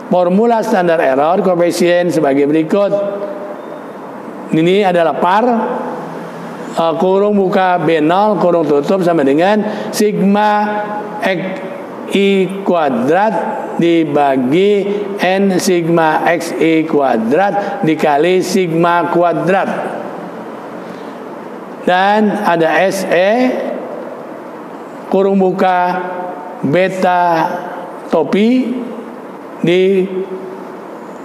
[SPEAKER 1] Formula standar error coefficient sebagai berikut. Ini adalah par kurung buka B0 kurung tutup sama dengan sigma XI kuadrat dibagi N sigma XI kuadrat dikali sigma kuadrat. Dan ada SE kurung buka beta topi di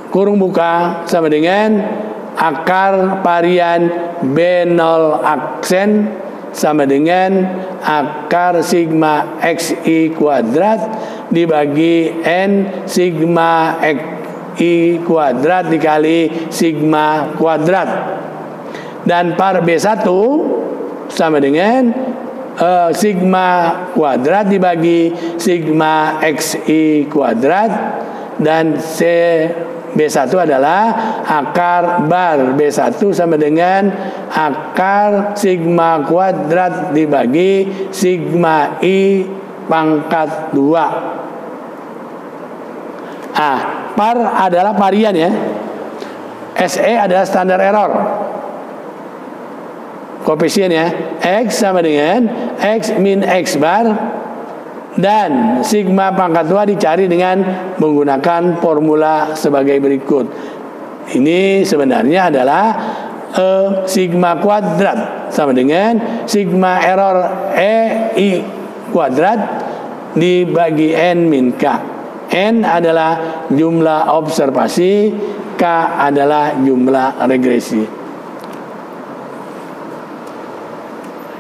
[SPEAKER 1] kurung buka sama dengan akar varian B0 aksen sama dengan akar sigma XI kuadrat dibagi N sigma XI kuadrat dikali sigma kuadrat. Dan par B1 sama dengan sigma kuadrat dibagi sigma XI kuadrat dan C B1 adalah akar bar B1 sama dengan akar sigma kuadrat dibagi sigma I pangkat 2. Par adalah varian ya. SE adalah standar error. Koefisiennya X sama dengan X min X bar dan sigma pangkat 2 dicari dengan menggunakan formula sebagai berikut. Ini sebenarnya adalah sigma kuadrat sama dengan sigma error EI kuadrat dibagi N min K. N adalah jumlah observasi, K adalah jumlah regresi.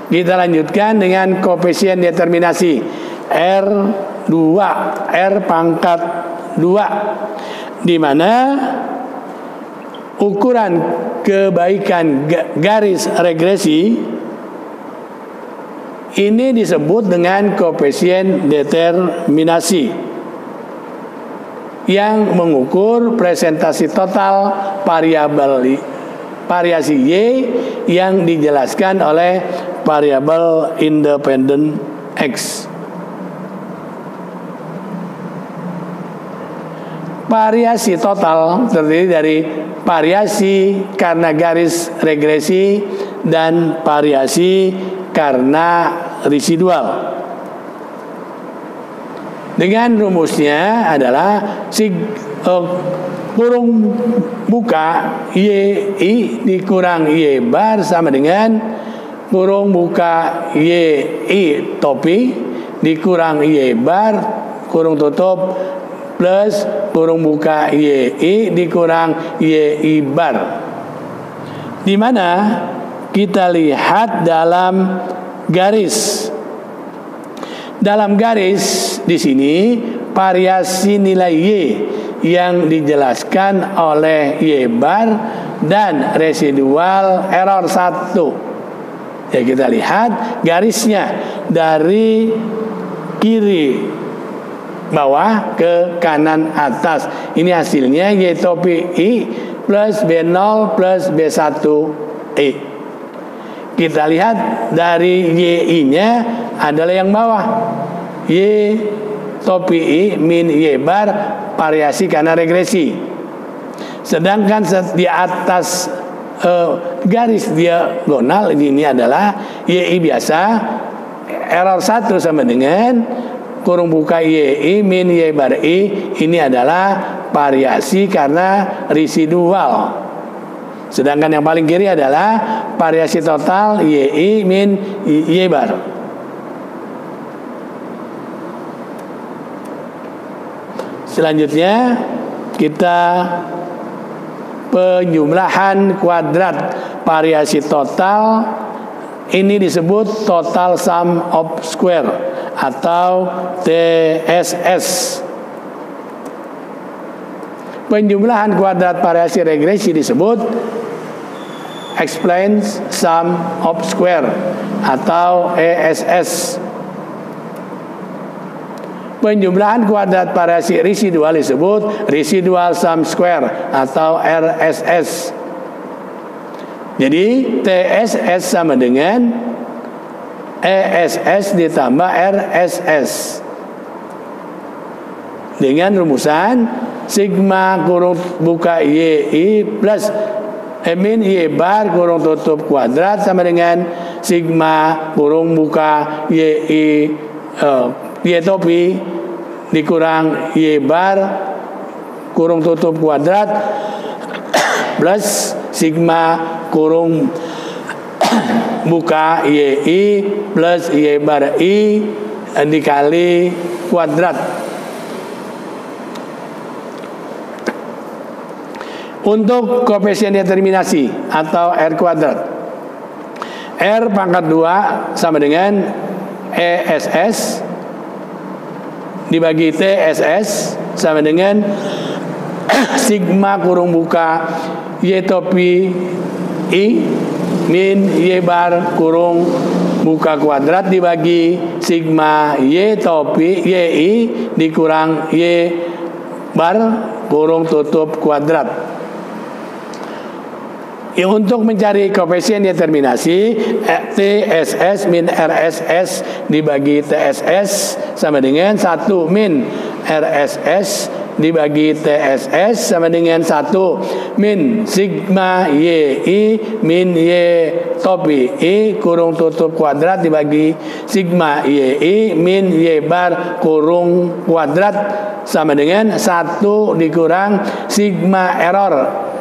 [SPEAKER 1] Kita lanjutkan dengan koefisien determinasi R2, R pangkat 2, di mana ukuran kebaikan garis regresi ini disebut dengan koefisien determinasi yang mengukur presentasi total variasi Y yang dijelaskan oleh variabel independen X. Variasi total terdiri dari variasi karena garis regresi dan variasi karena residual. Dengan rumusnya adalah kurung buka YI dikurang Y bar sama dengan kurung buka YI topi dikurang Y bar kurung tutup plus kurung buka YI dikurang YI bar, di mana kita lihat dalam garis. Dalam garis di sini variasi nilai Y yang dijelaskan oleh Y bar dan residual error 1. Ya, kita lihat garisnya dari kiri bawah ke kanan atas. Ini hasilnya Y topi I plus B0 plus B1I. Kita lihat dari YI-nya adalah yang bawah. Y topi I min Y bar variasi karena regresi. Sedangkan di atas garis diagonal ini adalah YI biasa, error 1 sama dengan kurung buka YI min Y bar I. Ini adalah variasi karena residual. Sedangkan yang paling kiri adalah variasi total YI min Y bar. Selanjutnya kita penjumlahan kuadrat variasi total. Ini disebut total sum of square atau TSS. Penjumlahan kuadrat variasi regresi disebut explains sum of square atau ESS. Penjumlahan kuadrat variasi residual disebut residual sum square atau RSS. Jadi TSS sama dengan ESS ditambah RSS dengan rumusan sigma kurung buka YI plus min Y bar kurung tutup kuadrat sama dengan sigma kurung buka YI Y topi dikurang Y bar kurung tutup kuadrat plus sigma kurung buka YI plus Y bar I dikali kuadrat. Untuk koefisien determinasi atau R kuadrat, R pangkat 2 sama dengan ESS dibagi TSS sama dengan sigma kurung buka Y topi I min Y bar kurung buka kuadrat dibagi sigma Y topi YI dikurang Y bar kurung tutup kuadrat. Ya, untuk mencari koefisien determinasi TSS min RSS dibagi TSS sama dengan 1 min RSS dibagi TSS sama dengan 1 min sigma YI min Y topi I kurung tutup kuadrat dibagi sigma YI min Y bar kurung kuadrat sama dengan 1 dikurang sigma error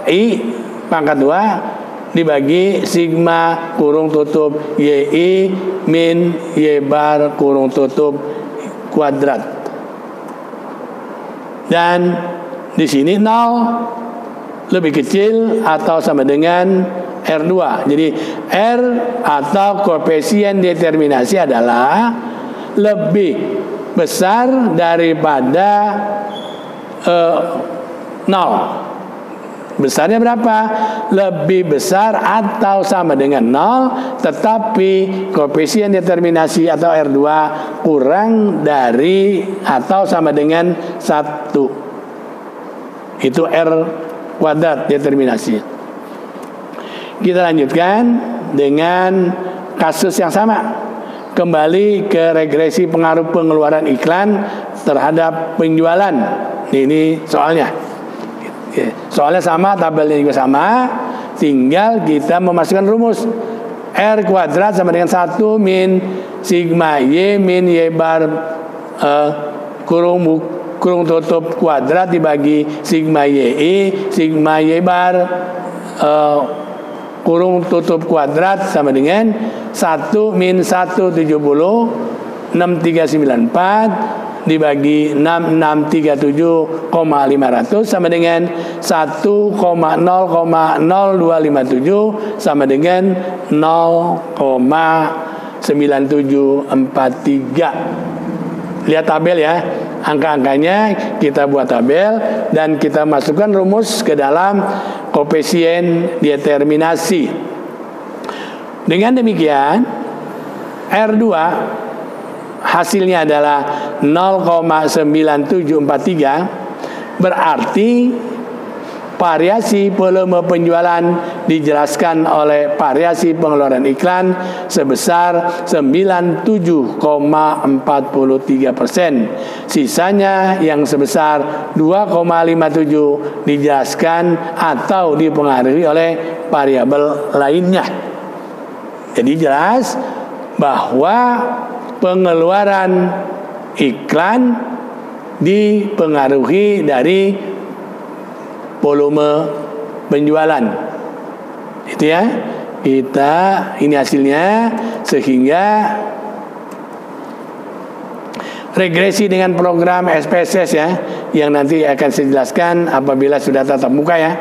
[SPEAKER 1] I pangkat 2 dibagi sigma kurung tutup YI min Y bar kurung tutup kuadrat. Dan di sini 0 lebih kecil atau sama dengan R2. Jadi R atau koefisien determinasi adalah lebih besar daripada 0. Besarnya berapa? Lebih besar atau sama dengan 0, tetapi koefisien determinasi atau R2 kurang dari atau sama dengan 1. Itu R kuadrat determinasi. Kita lanjutkan dengan kasus yang sama. Kembali ke regresi pengaruh pengeluaran iklan terhadap penjualan. Ini soalnya. Soalnya sama, tabelnya juga sama, tinggal kita memasukkan rumus. R kuadrat sama dengan 1 min sigma Y min Y bar kurung tutup kuadrat dibagi sigma YI sigma Y bar kurung tutup kuadrat sama dengan 1 min 170 6394 dibagi 6637,500 sama dengan 1,0,0257 sama dengan 0,9743. Lihat tabel ya. angka-angkanya kita buat tabel dan kita masukkan rumus ke dalam koefisien determinasi. Dengan demikian R2 hasilnya adalah 0,9743, berarti variasi volume penjualan dijelaskan oleh variasi pengeluaran iklan sebesar 97,43%. Sisanya yang sebesar 2,57 dijelaskan atau dipengaruhi oleh variabel lainnya. Jadi jelas bahwa pengeluaran iklan dipengaruhi dari volume penjualan. Itu ya. Ini hasilnya, sehingga regresi dengan program SPSS ya, yang nanti akan saya jelaskan apabila sudah tatap muka ya.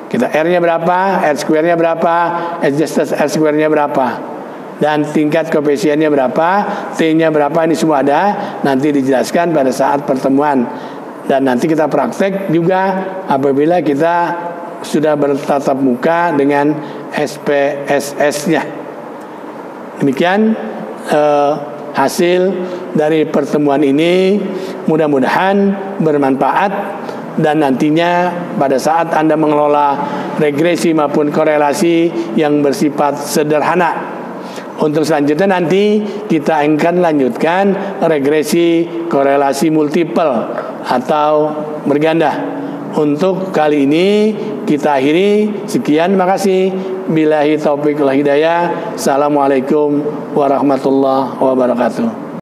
[SPEAKER 1] Kita R-nya berapa, R square-nya berapa, S just R square-nya berapa, dan tingkat koefisiennya berapa, T-nya berapa, ini semua ada, nanti dijelaskan pada saat pertemuan. Dan nanti kita praktek juga apabila kita sudah bertatap muka dengan SPSS-nya. Demikian hasil dari pertemuan ini, mudah-mudahan bermanfaat, dan nantinya pada saat Anda mengelola regresi maupun korelasi yang bersifat sederhana. Untuk selanjutnya nanti kita akan lanjutkan regresi korelasi multiple atau berganda. Untuk kali ini kita akhiri. Sekian, makasih. Billahi taufiq wal hidayah. Assalamualaikum warahmatullahi wabarakatuh.